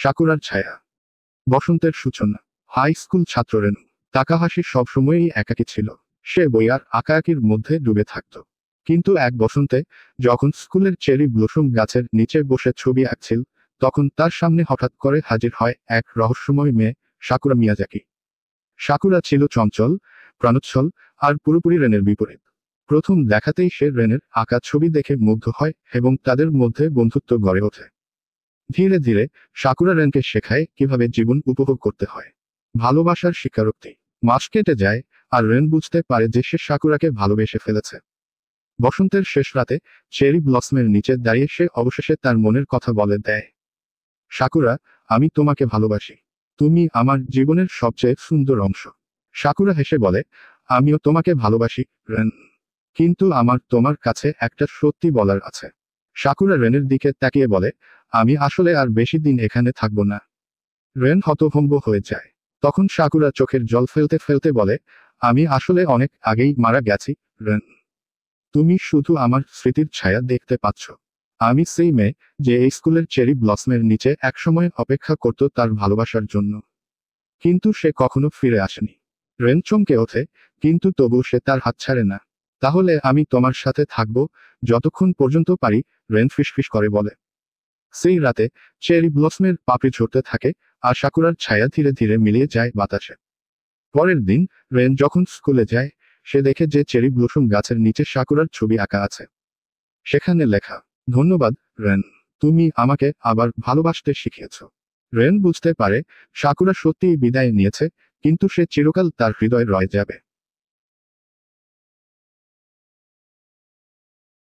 সাকুরার ছায়া। বসন্তের সূচনা। হাই স্কুল ছাত্র রেনু তাকাহাশি সবসময়ই একাকী ছিল। সে বই আর আঁকাআঁকির মধ্যে ডুবে থাকত। কিন্তু এক বসন্তে, যখন স্কুলের চেরি ব্লসম গাছের নিচে বসে ছবি আঁকছিল, তখন তার সামনে হঠাৎ করে হাজির হয় এক রহস্যময় মেয়ে, সাকুরা মিয়াজাকি। সাকুরা ছিল চঞ্চল, প্রাণোচ্ছল আর পুরোপুরি রেনের বিপরীত। প্রথম দেখাতেই সে রেনের আঁকা ছবি দেখে মুগ্ধ হয় এবং তাদের মধ্যে বন্ধুত্ব গড়ে ওঠে। ধীরে ধীরে সাকুরা রেনকে শেখায় কিভাবে জীবন উপভোগ করতে হয়। ভালোবাসার স্বীকারোক্তি। মাস কেটে যায়, আর রেন বুঝতে পারে যে সে সাকুরাকে ভালোবেসে ফেলেছে। বসন্তের শেষ রাতে চেরি ব্লসমের নিচে দাঁড়িয়ে সে অবশেষে তার মনের কথা বলে দেয়। সাকুরা, আমি তোমাকে ভালোবাসি। তুমি আমার জীবনের সবচেয়ে সুন্দর অংশ। সাকুরা হেসে বলে, আমিও তোমাকে ভালোবাসি, রেন। কিন্তু আমার তোমার কাছে একটা সত্যি বলার আছে। সাকুরা রেনের দিকে তাকিয়ে বলে, আমি আসলে আর বেশি দিন এখানে থাকব না। রেন হতভম্ব হয়ে যায়। তখন সাকুরা চোখের জল ফেলতে ফেলতে বলে, আমি আসলে অনেক আগেই মারা গেছি, রেন। তুমি শুধু আমার স্মৃতির ছায়া দেখতে পাচ্ছ। আমি সেই মেয়ে, যে এই স্কুলের চেরি ব্লসমের নিচে একসময় অপেক্ষা করত তার ভালোবাসার জন্য। কিন্তু সে কখনো ফিরে আসেনি। রেন চমকে ওঠে, কিন্তু তবু সে তার হাত ছাড়ে না। তাহলে আমি তোমার সাথে থাকব, যতক্ষণ পর্যন্ত পারি, রেন ফিসফিস করে বলে। সেই রাতে চেরি ব্লসমের পাপড়ি ঝরতে থাকে, আর সাকুরার ছায়া ধীরে ধীরে মিলিয়ে যায় বাতাসে। পরের দিন রেন যখন স্কুলে যায়, সে দেখে যে চেরি ব্লসম গাছের নিচে সাকুরার ছবি আঁকা আছে। সেখানে লেখা, ধন্যবাদ, রেন। তুমি আমাকে আবার ভালোবাসতে শিখিয়েছ। রেন বুঝতে পারে সাকুরা সত্যিই বিদায় নিয়েছে, কিন্তু সে চিরকাল তার হৃদয়ে রয়ে যাবে।